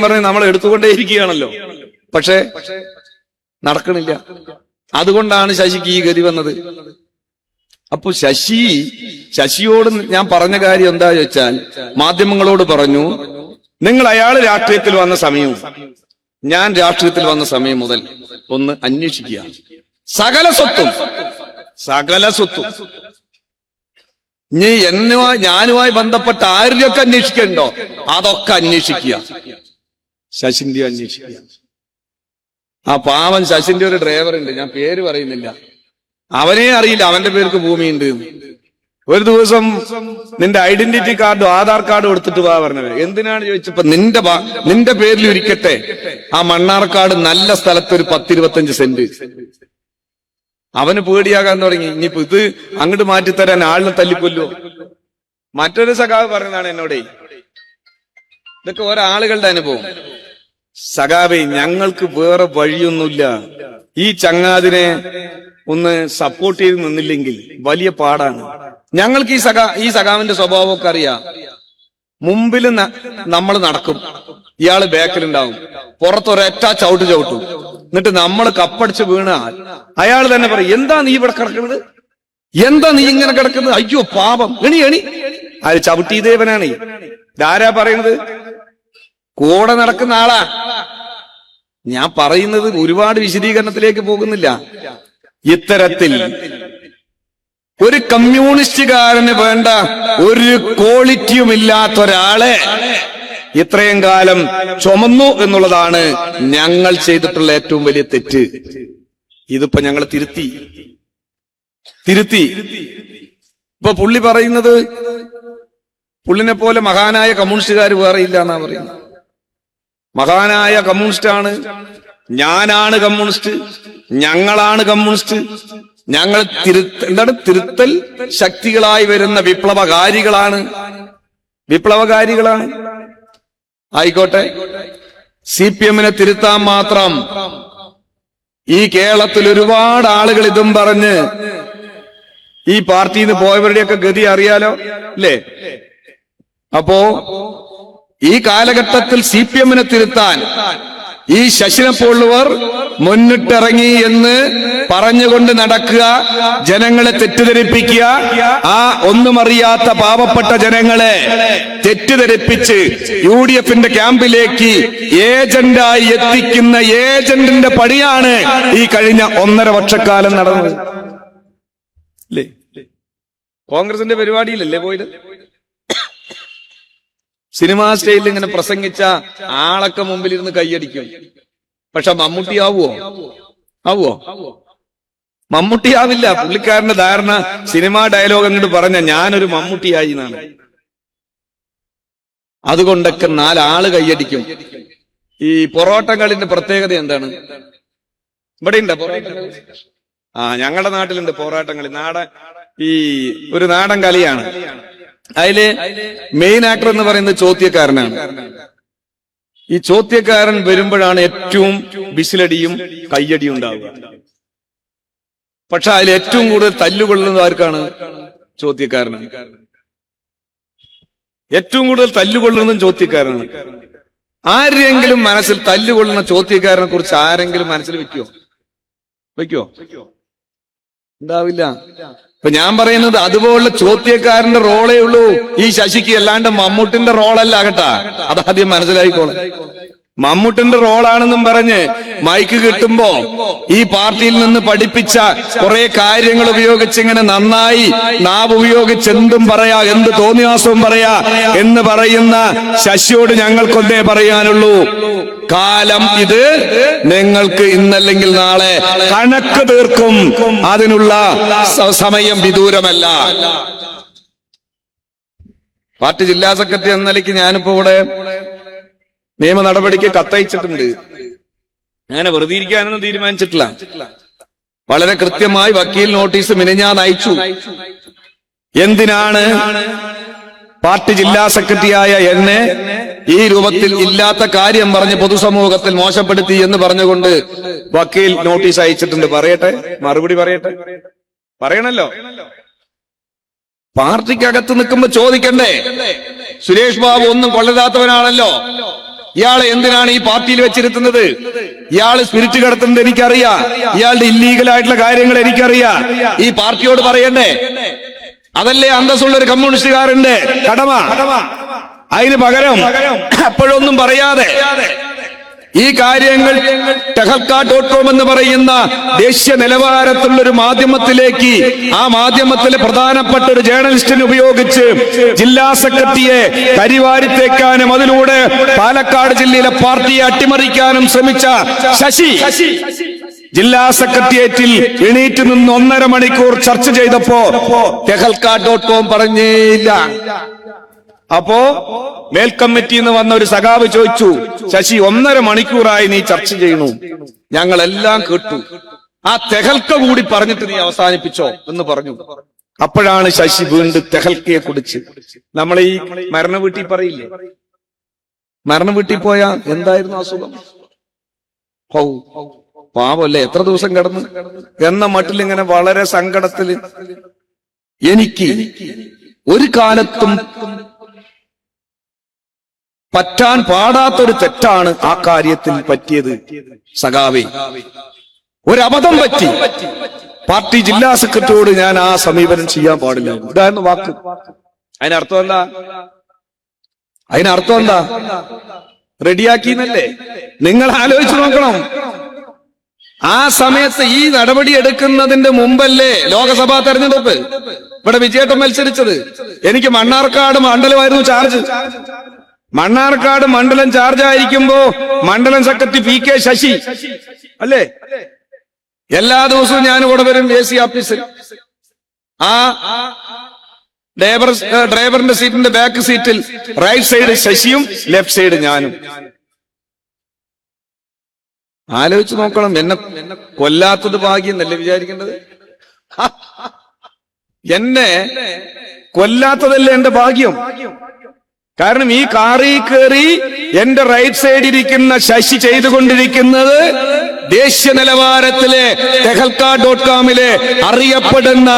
S1: പറഞ്ഞ് നമ്മൾ എടുത്തുകൊണ്ടേയിരിക്കുകയാണല്ലോ. പക്ഷെ നടക്കണില്ല. അതുകൊണ്ടാണ് ശശിക്ക് ഈ ഗതി വന്നത്. അപ്പൊ ശശിയോട് ഞാൻ പറഞ്ഞ കാര്യം എന്താ വെച്ചാൽ, മാധ്യമങ്ങളോട് പറഞ്ഞു, നിങ്ങൾ അയാൾ രാഷ്ട്രീയത്തിൽ വന്ന സമയവും ഞാൻ രാഷ്ട്രീയത്തിൽ വന്ന സമയം മുതൽ ഒന്ന് അന്വേഷിക്കുക. സകല സ്വത്തും ഇനി ഞാനുമായി ബന്ധപ്പെട്ട ആരെയൊക്കെ അന്വേഷിക്കണ്ടോ അതൊക്കെ അന്വേഷിക്കുക. ശശിന്റെ അന്വേഷിക്കുക. ആ പാവൻ ശശിന്റെ ഒരു ഡ്രൈവർ ഉണ്ട്, ഞാൻ പേര് പറയുന്നില്ല, അവനെ അറിയില്ല അവന്റെ പേർക്ക് ഭൂമിയുണ്ട്. ഒരു ദിവസം നിന്റെ ഐഡന്റിറ്റി കാർഡും ആധാർ കാർഡും എടുത്തിട്ട് വാ പറഞ്ഞത്. എന്തിനാണ് ചോദിച്ചപ്പോ, നിന്റെ പേരിൽ ഇരിക്കട്ടെ ആ മണ്ണാർക്കാട് നല്ല സ്ഥലത്ത് ഒരു 10-25 സെന്റ്. അവന് പേടിയാകാൻ തുടങ്ങി. ഇനിയിപ്പോ ഇത് അങ്ങോട്ട് മാറ്റിത്തരാൻ ആളിനെ തല്ലിക്കൊല്ലോ. മറ്റൊരു സഖാവ് പറഞ്ഞതാണ് എന്നോടേ, ഇതൊക്കെ ഒരാളുകളുടെ അനുഭവം. സഖാവേ, ഞങ്ങൾക്ക് വേറെ വഴിയൊന്നുമില്ല. ഈ ചങ്ങാതിനെ ഒന്ന് സപ്പോർട്ട് ചെയ്ത് നിന്നില്ലെങ്കിൽ വലിയ പാടാണ്. ഞങ്ങൾക്ക് ഈ സഖാവിന്റെ സ്വഭാവമൊക്കെ അറിയാം. മുമ്പിൽ നമ്മൾ നടക്കും, ഇയാള് ബാക്കിലുണ്ടാവും, പുറത്തൊരൊറ്റ ചവിട്ടും. എന്നിട്ട് നമ്മൾ കപ്പടിച്ച് വീണാൽ അയാൾ തന്നെ പറയും, എന്താ നീ ഇവിടെ കിടക്കുന്നത്? എന്താ നീ ഇങ്ങനെ കിടക്കുന്നത്? അയ്യോ പാപം, എണി. അത് ചവിട്ടിയതേവനാണ്. ഇതാരാ പറയുന്നത്? കൂടെ നടക്കുന്ന ആളാ. ഞാൻ പറയുന്നത് ഒരുപാട് വിശദീകരണത്തിലേക്ക് പോകുന്നില്ല. ഇത്തരത്തിൽ ഒരു കമ്മ്യൂണിസ്റ്റുകാരന് വേണ്ട ഒരു ക്വാളിറ്റിയും ഇല്ലാത്ത ഒരാളെ ഇത്രയും കാലം ചുമന്നു എന്നുള്ളതാണ് ഞങ്ങൾ ചെയ്തിട്ടുള്ള ഏറ്റവും വലിയ തെറ്റ്. ഇതിപ്പോ ഞങ്ങൾ തിരുത്തി. ഇപ്പൊ പുള്ളി പറയുന്നത്, പുള്ളിനെ പോലെ മഹാനായ കമ്മ്യൂണിസ്റ്റുകാർ വേറെ ഇല്ല എന്നാ പറയുന്നത്. മഹാനായ കമ്മ്യൂണിസ്റ്റാണ്, ഞാനാണ് കമ്മ്യൂണിസ്റ്റ്, ഞങ്ങളാണ് കമ്മ്യൂണിസ്റ്റ്. ഞങ്ങൾ തിരുത്തൽ ശക്തികളായി വരുന്ന വിപ്ലവകാരികളാണ്. ആയിക്കോട്ടെ, CPM-നെ തിരുത്താൻ മാത്രം ഈ കേരളത്തിൽ ഒരുപാട് ആളുകൾ ഇതും പറഞ്ഞ് ഈ പാർട്ടിയിൽ നിന്ന് പോയവരുടെയൊക്കെ ഗതി അറിയാലോ, അല്ലേ? അപ്പോ ഈ കാലഘട്ടത്തിൽ CPM-നെ തിരുത്താൻ ഈ ശശിനെ പോലുള്ളവർ മുന്നിട്ടിറങ്ങി എന്ന് പറഞ്ഞുകൊണ്ട് നടക്കുക, ജനങ്ങളെ തെറ്റിദ്ധരിപ്പിക്കുക. ആ ഒന്നും അറിയാത്ത പാവപ്പെട്ട ജനങ്ങളെ തെറ്റിദ്ധരിപ്പിച്ച് UDF-ന്റെ ക്യാമ്പിലേക്ക് ഏജന്റായി എത്തിക്കുന്ന ഏജന്റിന്റെ പണിയാണ് ഈ കഴിഞ്ഞ 1.5 വർഷക്കാലം നടന്നത്. അല്ലേ? കോൺഗ്രസിന്റെ പരിപാടിയിലല്ലേ പോയത്? സിനിമാ സ്റ്റൈലിൽ ഇങ്ങനെ പ്രസംഗിച്ച ആളൊക്കെ മുമ്പിൽ ഇരുന്ന് കൈയടിക്കും. പക്ഷെ മമ്മൂട്ടി ആവുമോ? മമ്മൂട്ടിയാവില്ല. പുള്ളിക്കാരന്റെ ധാരണ സിനിമാ ഡയലോഗ് അങ്ങോട്ട് പറഞ്ഞ ഞാനൊരു മമ്മൂട്ടിയായി എന്നാണ്. അതുകൊണ്ടൊക്കെ 4 ആള് കൈയടിക്കും. ഈ പൊറോട്ടകളിന്റെ പ്രത്യേകത എന്താണ്? ഇവിടെ ഉണ്ടോ പൊറോട്ടങ്ങൾ? ഞങ്ങളുടെ നാട്ടിലുണ്ട് പോരാട്ടങ്ങളി. ഈ ഒരു നാടൻ കളിയാണ്. അതില് മെയിൻ ആക്ടർ എന്ന് പറയുന്നത് ചോദ്യക്കാരനാണ്. ഈ ചോദ്യക്കാരൻ വരുമ്പോഴാണ് ഏറ്റവും വിസിലടിയും കയ്യടിയും ഉണ്ടാവുക. പക്ഷെ അതിൽ ഏറ്റവും കൂടുതൽ തല്ലുകൊള്ളുന്നത് ആർക്കാണ്? ചോദ്യക്കാരനാണ്. ഏറ്റവും കൂടുതൽ തല്ലുകൊള്ളുന്നതും ചോദ്യക്കാരനാണ്. ആരെങ്കിലും മനസ്സിൽ തല്ലുകൊള്ളുന്ന ചോദ്യക്കാരനെ കുറിച്ച് ആരെങ്കിലും മനസ്സിൽ വെക്കോ? ഉണ്ടാവില്ല. ഇപ്പൊ ഞാൻ പറയുന്നത് അതുപോലുള്ള ചോദ്യക്കാരന്റെ റോളേ ഉള്ളൂ ഈ ശശിക്ക്, അല്ലാണ്ട് മമ്മൂട്ടിന്റെ റോളല്ല കേട്ടാ. അതാദ്യം മനസ്സിലായിക്കോളെ. മമ്മൂട്ടിന്റെ റോളാണെന്നും പറഞ്ഞ് മൈക്ക് കിട്ടുമ്പോ ഈ പാർട്ടിയിൽ നിന്ന് പഠിപ്പിച്ച കുറെ കാര്യങ്ങൾ ഉപയോഗിച്ച് ഇങ്ങനെ നന്നായി നാവ് ഉപയോഗിച്ച് എന്തും പറയാ, എന്ത് തോന്നിയാസവും പറയാ എന്ന് പറയുന്ന ശശിയോട് ഞങ്ങൾക്കൊന്നേ പറയാനുള്ളൂ. കാലം ഇത് നിങ്ങൾക്ക് ഇന്നല്ലെങ്കിൽ നാളെ കണക്ക് തീർക്കും. അതിനുള്ള സമയം വിദൂരമല്ല. പാർട്ടി ജില്ലാ സെക്രട്ടറി എന്ന നിലയ്ക്ക് ഞാനിപ്പോ ഇവിടെ നിയമ നടപടിക്ക് കത്തയച്ചിട്ടുണ്ട്. അങ്ങനെ വെറുതെ ഇരിക്കാനൊന്നും തീരുമാനിച്ചിട്ടില്ല. വളരെ കൃത്യമായി വക്കീൽ നോട്ടീസ് മിനിഞ്ഞാന്ന് അയച്ചു. എന്തിനാണ് പാർട്ടി ജില്ലാ സെക്രട്ടറിയായ എന്നെ ഈ രൂപത്തിൽ ഇല്ലാത്ത കാര്യം പറഞ്ഞ് പൊതുസമൂഹത്തിൽ മോശപ്പെടുത്തി എന്ന് പറഞ്ഞുകൊണ്ട് വക്കീൽ നോട്ടീസ് അയച്ചിട്ടുണ്ട്. പറയട്ടെ, മറുപടി പറയണല്ലോ. പാർട്ടിക്കകത്ത് നിൽക്കുമ്പോ ചോദിക്കണ്ടേ? സുരേഷ് ബാബു ഒന്നും കൊള്ളരുതാത്തവനാണല്ലോ, ഇയാളെ എന്തിനാണ് ഈ പാർട്ടിയിൽ വെച്ചിരുത്തുന്നത്? ഇയാള് സ്പിരിറ്റ് കിടത്തുന്നത് എനിക്കറിയാം, ഇയാളുടെ ഇല്ലീഗലായിട്ടുള്ള കാര്യങ്ങൾ എനിക്കറിയാം. ഈ പാർട്ടിയോട് പറയണ്ടേ? അതല്ലേ അന്തസ്സുള്ള ഒരു കമ്മ്യൂണിസ്റ്റുകാരന്റെ കടമ. അതിന് പകരം അപ്പോഴൊന്നും പറയാതെ ഈ കാര്യങ്ങൾ tehalka.com എന്ന് പറയുന്ന ദേശീയ നിലവാരത്തിലുള്ള ഒരു മാധ്യമത്തിലേക്ക്, ആ മാധ്യമത്തിലെ പ്രധാനപ്പെട്ട ഒരു ജേർണലിസ്റ്റിനെ ഉപയോഗിച്ച് ജില്ലാ സെക്രട്ടറിയെ കരിവാരിത്തേക്കാനും അതിലൂടെ പാലക്കാട് ജില്ലയിലെ പാർട്ടിയെ അട്ടിമറിക്കാനും ശ്രമിച്ച ശശി ജില്ലാ സെക്രട്ടേറിയറ്റിൽ എണീറ്റ് നിന്ന് 1.5 മണിക്കൂർ ചർച്ച ചെയ്തപ്പോ tehalka.com പറഞ്ഞേയില്ല. അപ്പോ മേൽക്കമ്മിറ്റിയിൽ നിന്ന് വന്ന ഒരു സഖാവ് ചോദിച്ചു, ശശി 1.5 മണിക്കൂറായി നീ ചർച്ച ചെയ്യണു, ഞങ്ങളെല്ലാം കേട്ടു, ആ തെഹൽക്ക കൂടി പറഞ്ഞിട്ട് നീ അവസാനിപ്പിച്ചോ എന്ന് പറഞ്ഞു. അപ്പോഴാണ് ശശി വീണ്ടും തെഹൽക്കയെ കുറിച്ച്, നമ്മൾ ഈ മരണ വീട്ടിൽ പറയില്ലേ, മരണ വീട്ടിൽ പോയാ എന്തായിരുന്നു അസുഖം, പാവല്ലേ എത്ര ദിവസം കിടന്നു എന്ന മട്ടിൽ ഇങ്ങനെ വളരെ സങ്കടത്തില്, എനിക്ക് ഒരു കാലത്തും പറ്റാൻ പാടാത്തൊരു തെറ്റാണ് ആ കാര്യത്തിൽ പറ്റിയത് സഖാവേ. ഒരബദ്ധം പറ്റി. പാർട്ടി ജില്ലാ സെക്രട്ടറിയോട് ഞാൻ ആ സമീപനം ചെയ്യാൻ പാടില്ല. ഇതായിരുന്നു വാക്ക്. അതിനർത്ഥം എന്താ? റെഡിയാക്കിന്നല്ലേ? നിങ്ങൾ ആലോചിച്ചു നോക്കണം. ആ സമയത്ത് ഈ നടപടി എടുക്കുന്നതിന്റെ മുമ്പല്ലേ ലോകസഭാ തെരഞ്ഞെടുപ്പ്. ഇവിടെ വിജയേട്ടൻ മത്സരിച്ചത്. എനിക്ക് മണ്ണാർക്കാട് മണ്ഡലമായിരുന്നു ചാർജ്. മണ്ണാർക്കാട് മണ്ഡലം ചാർജ് ആയിരിക്കുമ്പോ മണ്ഡലം സെക്രട്ടറി പി കെ ശശി അല്ലേ, എല്ലാ ദിവസവും ഞാൻ ഇവിടെ വരും AC ഓഫീസിൽ. ആ ഡ്രൈവറിന്റെ സീറ്റിന്റെ ബാക്ക് സീറ്റിൽ റൈറ്റ് സൈഡ് ശശിയും ലെഫ്റ്റ് സൈഡ് ഞാനും. ആലോചിച്ച് നോക്കണം. എന്നെ കൊല്ലാത്തത് ഭാഗ്യം എന്നല്ലേ വിചാരിക്കേണ്ടത്? എന്നെ കൊല്ലാത്തതല്ലേ എന്റെ ഭാഗ്യം. കാരണം ഈ കാറിൽ കയറി എന്റെ റൈറ്റ് സൈഡിൽ ഇരിക്കുന്ന ശശി ചെയ്തുകൊണ്ടിരിക്കുന്നത് ദേശീയ നിലവാരത്തിലെ tehalka.comലെ അറിയപ്പെടുന്ന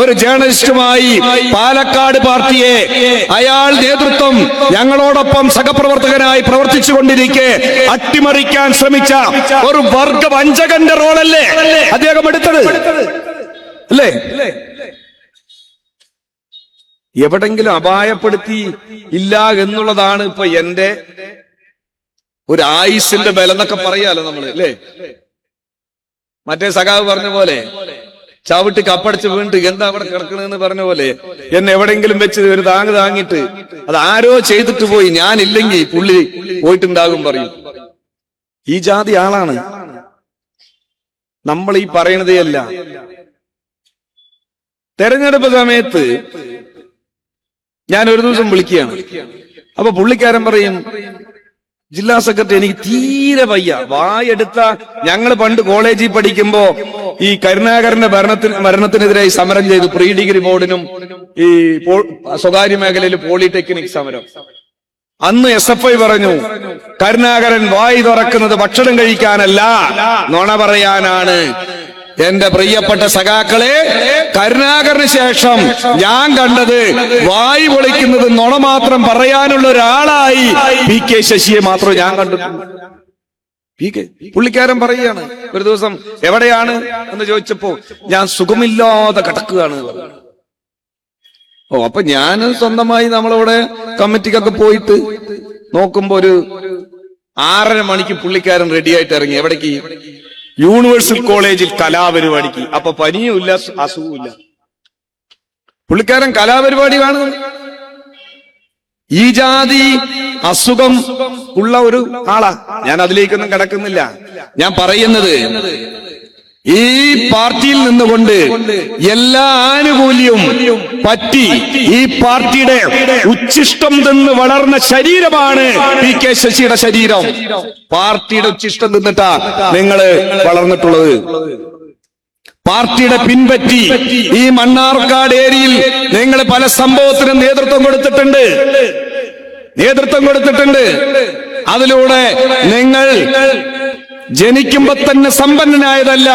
S1: ഒരു ജേർണലിസ്റ്റുമായി പാലക്കാട് പാർട്ടിയെ അയാൾ നേതൃത്വം ഞങ്ങളോടൊപ്പം സഹപ്രവർത്തകനായി പ്രവർത്തിച്ചുകൊണ്ടിരിക്കെ അട്ടിമറിക്കാൻ ശ്രമിച്ച ഒരു വർഗ വഞ്ചകന്റെ റോളല്ലേ അദ്ദേഹം എടുത്തത് അല്ലേ? എവിടെങ്കിലും അപായപ്പെടുത്തി ഇല്ല എന്നുള്ളതാണ് ഇപ്പൊ എന്റെ ഒരു ആയുസിന്റെ ബലം എന്നൊക്കെ പറയാലോ നമ്മള് അല്ലേ? മറ്റേ സഖാവ് പറഞ്ഞ പോലെ ചവിട്ടി കപ്പടിച്ച് വീണ്ട് എന്താ അവിടെ കിടക്കണെന്ന് പറഞ്ഞ പോലെ എന്നെ എവിടെയെങ്കിലും വെച്ച് ഒരു താങ്ങ് താങ്ങിട്ട് അത് ആരോ ചെയ്തിട്ട് പോയി, ഞാനില്ലെങ്കിൽ പുള്ളി പോയിട്ടുണ്ടാകും പറയും. ഈ ജാതി ആളാണ് നമ്മൾ ഈ പറയണതേ അല്ല. തെരഞ്ഞെടുപ്പ് സമയത്ത് ഞാൻ ഒരു ദിവസം വിളിക്കുകയാണ്. അപ്പൊ പുള്ളിക്കാരൻ പറയും, ജില്ലാ സെക്രട്ടറി എനിക്ക് തീരെ വയ്യ, വായെടുത്ത ഞങ്ങൾ പണ്ട് കോളേജിൽ പഠിക്കുമ്പോ ഈ കരുണാകരന്റെ ഭരണത്തിനെതിരായി സമരം ചെയ്തു. പ്രീ ഡിഗ്രി ബോർഡിനും ഈ സ്വകാര്യ മേഖലയിൽ പോളിടെക്നിക് സമരം. അന്ന് SFI പറഞ്ഞു, കരുണാകരൻ വായി തുറക്കുന്നത് ഭക്ഷണം കഴിക്കാനല്ല, നുണ പറയാനാണ്. എന്റെ പ്രിയപ്പെട്ട സഖാക്കളെ, കരുണാകരന് ശേഷം ഞാൻ കണ്ടത് വായി പൊളിക്കുന്നത് നുണ മാത്രം പറയാനുള്ള ഒരാളായി PK ശശിയെ മാത്രമേ ഞാൻ കണ്ടിട്ടുള്ളൂ. പുള്ളിക്കാരൻ പറയുകയാണ്, ഒരു ദിവസം എവിടെയാണ് എന്ന് ചോദിച്ചപ്പോ ഞാൻ സുഖമില്ലാതെ കിടക്കുകയാണ്. അപ്പൊ ഞാൻ സ്വന്തമായി നമ്മളിവിടെ കമ്മിറ്റിക്കൊക്കെ പോയിട്ട് നോക്കുമ്പോ ഒരു 6:30 മണിക്ക് പുള്ളിക്കാരൻ റെഡിയായിട്ട് ഇറങ്ങി. എവിടേക്ക്? യൂണിവേഴ്സൽ കോളേജിൽ കലാപരിപാടിക്ക്. അപ്പൊ പനിയും ഇല്ല, അസുഖവും ഇല്ല. പുള്ളിക്കാരൻ കലാപരിപാടി കാണുന്നു. ഈ ജാതി അസുഖം ഉള്ള ഒരു ആളാ. ഞാൻ അതിലേക്കൊന്നും കിടക്കുന്നില്ല. ഞാൻ പറയുന്നത്, ഈ പാർട്ടിയിൽ നിന്നുകൊണ്ട് എല്ലാ ആനുകൂല്യവും പറ്റി ഈ പാർട്ടിയുടെ ഉച്ഛിഷ്ടം നിന്ന് വളർന്ന ശരീരമാണ് PK ശശിയുടെ ശരീരം. പാർട്ടിയുടെ ഉച്ഛിഷ്ടം നിന്നിട്ടാ നിങ്ങള് വളർന്നിട്ടുള്ളത്. പാർട്ടിയുടെ പിൻപറ്റി ഈ മണ്ണാർക്കാട് ഏരിയയിൽ നിങ്ങൾ പല സംഭവത്തിനും നേതൃത്വം കൊടുത്തിട്ടുണ്ട്. അതിലൂടെ നിങ്ങൾ ജനിക്കുമ്പോ തന്നെ സമ്പന്നനായതല്ല,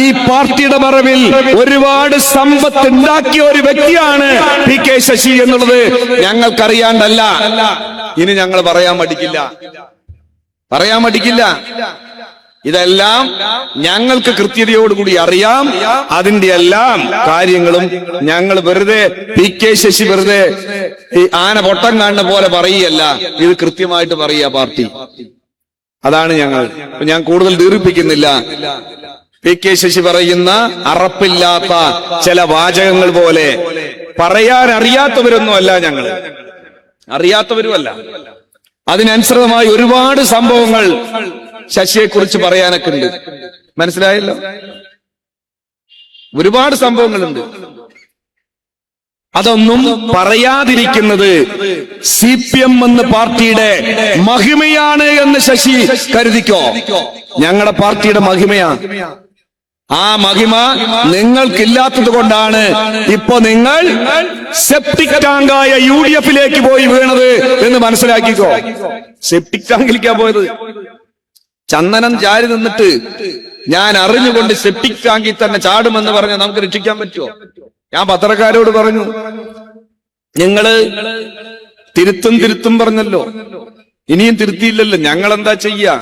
S1: ഈ പാർട്ടിയുടെ മറവിൽ ഒരുപാട് സമ്പത്ത് ഉണ്ടാക്കിയ ഒരു വ്യക്തിയാണ് PK ശശി എന്നുള്ളത് ഞങ്ങൾക്കറിയാണ്ടല്ല. ഇനി ഞങ്ങൾ പറയാൻ മടിക്കില്ല. ഇതെല്ലാം ഞങ്ങൾക്ക് കൃത്യതയോടുകൂടി അറിയാം. അതിന്റെ എല്ലാം കാര്യങ്ങളും ഞങ്ങൾ വെറുതെ PK ശശി വെറുതെ ഈ ആന പൊട്ടം കാണുന്ന പോലെ പറയുകയല്ല, ഇത് കൃത്യമായിട്ട് പറയുക പാർട്ടി. അതാണ് ഞങ്ങൾ. ഞാൻ കൂടുതൽ ദീർഘിപ്പിക്കുന്നില്ല. PK ശശി പറയുന്ന അറപ്പില്ലാത്ത ചില വാചകങ്ങൾ പോലെ പറയാൻ അറിയാത്തവരൊന്നുമല്ല ഞങ്ങൾ, അറിയാത്തവരുമല്ല. അതിനനുസൃതമായി ഒരുപാട് സംഭവങ്ങൾ ശശിയെ കുറിച്ച് പറയാനൊക്കെ ഉണ്ട്. മനസ്സിലായല്ലോ? ഒരുപാട് സംഭവങ്ങളുണ്ട്. അതൊന്നും പറയാതിരിക്കുന്നത് CPM എന്ന പാർട്ടിയുടെ മഹിമയാണ് എന്ന് ശശി കരുതിക്കോ. ഞങ്ങളുടെ പാർട്ടിയുടെ മഹിമയാണ്. ആ മഹിമ നിങ്ങൾക്കില്ലാത്തത് കൊണ്ടാണ് ഇപ്പൊ നിങ്ങൾ സെപ്റ്റിക് ടാങ്കായ UDF പോയി വീണത് എന്ന് മനസ്സിലാക്കിക്കോ. സെപ്റ്റിക് ടാങ്കിലേക്കാ പോയത്. ചന്ദനം ചാരി നിന്നിട്ട് ഞാൻ അറിഞ്ഞുകൊണ്ട് സെപ്റ്റിക് ടാങ്കിൽ തന്നെ ചാടുമെന്ന് പറഞ്ഞാൽ നമുക്ക് രക്ഷിക്കാൻ പറ്റുമോ? ഞാൻ പത്രക്കാരോട് പറഞ്ഞു, നിങ്ങള് തിരുത്തും പറഞ്ഞല്ലോ, ഇനിയും തിരുത്തിയില്ലല്ലോ. ഞങ്ങൾ എന്താ ചെയ്യാ?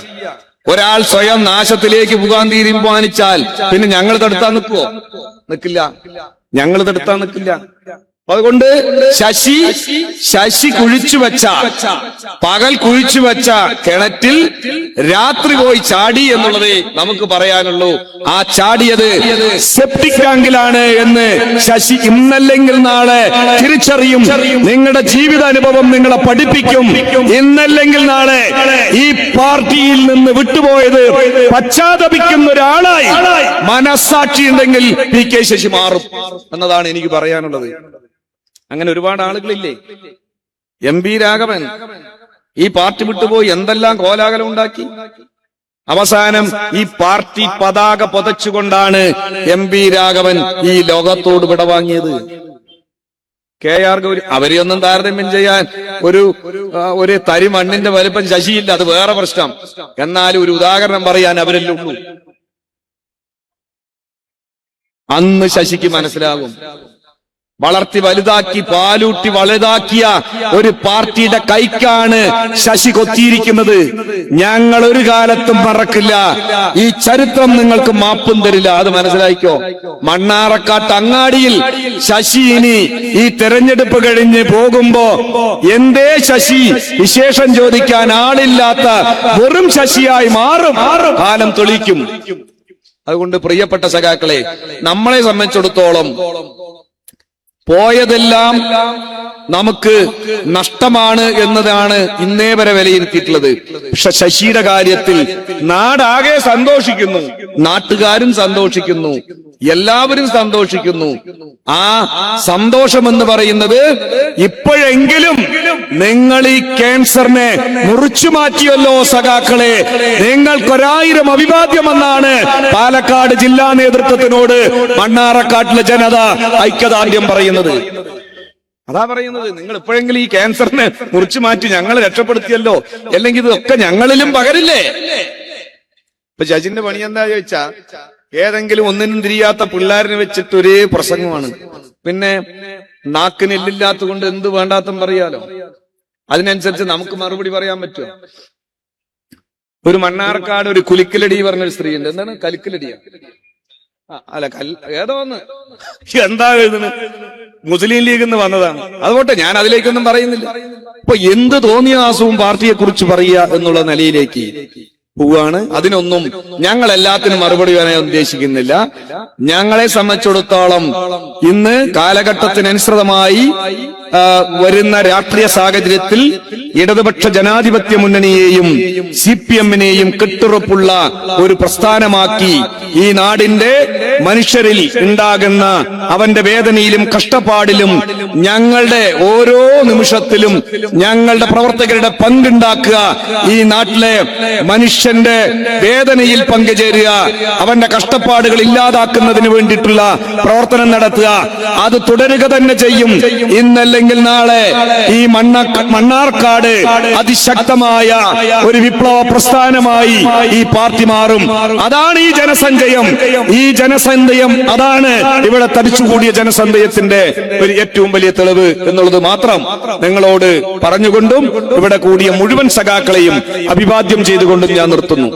S1: ഒരാൾ സ്വയം നാശത്തിലേക്ക് പോകാൻ തീരുമാനിച്ചാൽ പിന്നെ ഞങ്ങൾ തടുത്താൻ നിൽക്കില്ല. ഞങ്ങൾ തടുത്താൻ നിൽക്കില്ല. അതുകൊണ്ട് ശശി പകൽ കുഴിച്ചു വെച്ച കിണറ്റിൽ രാത്രി പോയി ചാടി എന്നുള്ളതേ നമുക്ക് പറയാനുള്ളൂ. ആ ചാടിയത് സെപ്റ്റിക് ടാങ്കിലാണ് എന്ന് ശശി ഇന്നല്ലെങ്കിൽ നാളെ തിരിച്ചറിയും. നിങ്ങളുടെ ജീവിതാനുഭവം നിങ്ങളെ പഠിപ്പിക്കും. ഇന്നല്ലെങ്കിൽ നാളെ ഈ പാർട്ടിയിൽ നിന്ന് വിട്ടുപോയത് പശ്ചാത്തപിക്കുന്ന ഒരാളായി മനസ്സാക്ഷി ഉണ്ടെങ്കിൽ PK ശശി മാറും എന്നതാണ് എനിക്ക് പറയാനുള്ളത്. അങ്ങനെ ഒരുപാട് ആളുകളില്ലേ. MP രാഘവൻ ഈ പാർട്ടി വിട്ടുപോയി എന്തെല്ലാം കോലാഹലം ഉണ്ടാക്കി. അവസാനം ഈ പാർട്ടി പതാക പുതച്ചുകൊണ്ടാണ് MP രാഘവൻ ഈ ലോകത്തോട് വിടവാങ്ങിയത്. KR ഗൗരി അവരെയൊന്നും താരതമ്യം ചെയ്യാൻ ഒരു തരി മണ്ണിന്റെ വലുപ്പം ശശിയില്ല, അത് വേറെ പ്രശ്നം. എന്നാലും ഒരു ഉദാഹരണം പറയാൻ അവരെല്ലാം ഉള്ളൂ. അന്ന് ശശിക്ക് മനസ്സിലാകും. വളർത്തി വലുതാക്കി പാലൂട്ടി വലുതാക്കിയ ഒരു പാർട്ടിയുടെ കൈക്കാണ് ശശി കൊത്തിയിരിക്കുന്നത്. ഞങ്ങൾ ഒരു കാലത്തും മറക്കില്ല. ഈ ചരിത്രം നിങ്ങൾക്ക് മാപ്പും തരില്ല. അത് മനസ്സിലാക്കിക്കോ. മണ്ണാറക്കാട്ട് അങ്ങാടിയിൽ ശശി ഇനി ഈ തെരഞ്ഞെടുപ്പ് കഴിഞ്ഞ് പോകുമ്പോ എന്തേ ശശി വിശേഷം ചോദിക്കാൻ ആളില്ലാത്ത വെറും ശശിയായി മാറും. കാലം തെളിയിക്കും. അതുകൊണ്ട് പ്രിയപ്പെട്ട സഖാക്കളെ, നമ്മളെ സംബന്ധിച്ചിടത്തോളം പോയതെല്ലാം നമുക്ക് നഷ്ടമാണ് എന്നതാണ് ഇന്നേ വരെ വിലയിരുത്തിയിട്ടുള്ളത്. പക്ഷെ ശശിയുടെ കാര്യത്തിൽ നാടാകെ സന്തോഷിക്കുന്നു, നാട്ടുകാരും സന്തോഷിക്കുന്നു, എല്ലാവരും സന്തോഷിക്കുന്നു. ആ സന്തോഷം എന്ന് പറയുന്നത് ഇപ്പോഴെങ്കിലും നിങ്ങൾ ഈ ക്യാൻസറിനെ മുറിച്ചു മാറ്റിയല്ലോ സഖാക്കളെ, നിങ്ങൾക്കൊരായിരം അഭിവാദ്യമെന്നാണ് പാലക്കാട് ജില്ലാ നേതൃത്വത്തിനോട് മണ്ണാറക്കാട്ടിലെ ജനത ഐക്യദാർഢ്യം പറയുന്നത്. അതാ പറയുന്നത്, നിങ്ങൾ ഇപ്പോഴെങ്കിലും ഈ ക്യാൻസറിനെ മുറിച്ചു മാറ്റി ഞങ്ങൾ രക്ഷപ്പെടുത്തിയല്ലോ, അല്ലെങ്കിൽ ഇതൊക്കെ ഞങ്ങളിലും പകരില്ലേ? ഇപ്പൊ ശശിന്റെ പണി എന്താ ചോദിച്ചാ, ഏതെങ്കിലും ഒന്നിനും തിരിയാത്ത പിള്ളേരിനെ വെച്ചിട്ട് ഒരേ പ്രസംഗമാണ്. പിന്നെ നാക്കിന് എല്ലില്ലാത്ത കൊണ്ട് എന്ത് വേണ്ടാത്തും പറയാലോ. അതിനനുസരിച്ച് നമുക്ക് മറുപടി പറയാൻ പറ്റുമോ? ഒരു മണ്ണാർക്കാട് ഒരു കുലിക്കലടി പറഞ്ഞൊരു സ്ത്രീ ഉണ്ട്. എന്താണ് കലിക്കലടിയാ? അല്ല, ഏതോന്ന് എന്താ എഴുതുന്നത്? മുസ്ലിം ലീഗ് എന്ന് വന്നതാണ്. അതുകൊണ്ട് ഞാൻ അതിലേക്കൊന്നും പറയുന്നില്ല. ഇപ്പൊ എന്ത് തോന്നിയാസവും പാർട്ടിയെ കുറിച്ച് പറയുക എന്നുള്ള നിലയിലേക്ക് പോവാണ്. അതിനൊന്നും ഞങ്ങൾ എല്ലാത്തിനും മറുപടി പറയാൻ ഉദ്ദേശിക്കുന്നില്ല. ഞങ്ങളെ സംബന്ധിച്ചിടത്തോളം ഇന്ന് കാലഘട്ടത്തിനനുസൃതമായി വരുന്ന രാഷ്ട്രീയ സാഹചര്യത്തിൽ ഇടതുപക്ഷ ജനാധിപത്യ മുന്നണിയെയും CPM-നെയും കെട്ടുറപ്പുള്ള ഒരു പ്രസ്ഥാനമാക്കി ഈ നാടിന്റെ മനുഷ്യരിൽ ഉണ്ടാകുന്ന അവന്റെ വേദനയിലും കഷ്ടപ്പാടിലും ഞങ്ങളുടെ ഓരോ നിമിഷത്തിലും ഞങ്ങളുടെ പ്രവർത്തകരുടെ പങ്കുണ്ടാക്കുക, ഈ നാട്ടിലെ മനുഷ്യന്റെ വേദനയിൽ പങ്കുചേരുക, അവന്റെ കഷ്ടപ്പാടുകൾ ഇല്ലാതാക്കുന്നതിന് വേണ്ടിയിട്ടുള്ള പ്രവർത്തനം നടത്തുക. അത് തുടരുക തന്നെ ചെയ്യും. ഇന്നല്ലെങ്കിൽ നാളെ ഈ മണ്ണാർക്കാട് അതിശക്തമായ ഒരു വിപ്ലവ പ്രസ്ഥാനമായി ഈ പാർട്ടി മാറും. അതാണ് ഈ ജനസഞ്ചയം. ഈ ജനസഞ്ചയം അതാണ് ഇവിടെ തടിച്ചുകൂടിയ ജനസഞ്ചയത്തിന്റെ ഒരു ഏറ്റവും വലിയ തെളിവ് എന്നുള്ളത് മാത്രം നിങ്ങളോട് പറഞ്ഞുകൊണ്ടും ഇവിടെ കൂടിയ മുഴുവൻ സഖാക്കളെയും അഭിവാദ്യം ചെയ്തുകൊണ്ടും ഞാൻ നിർത്തുന്നു.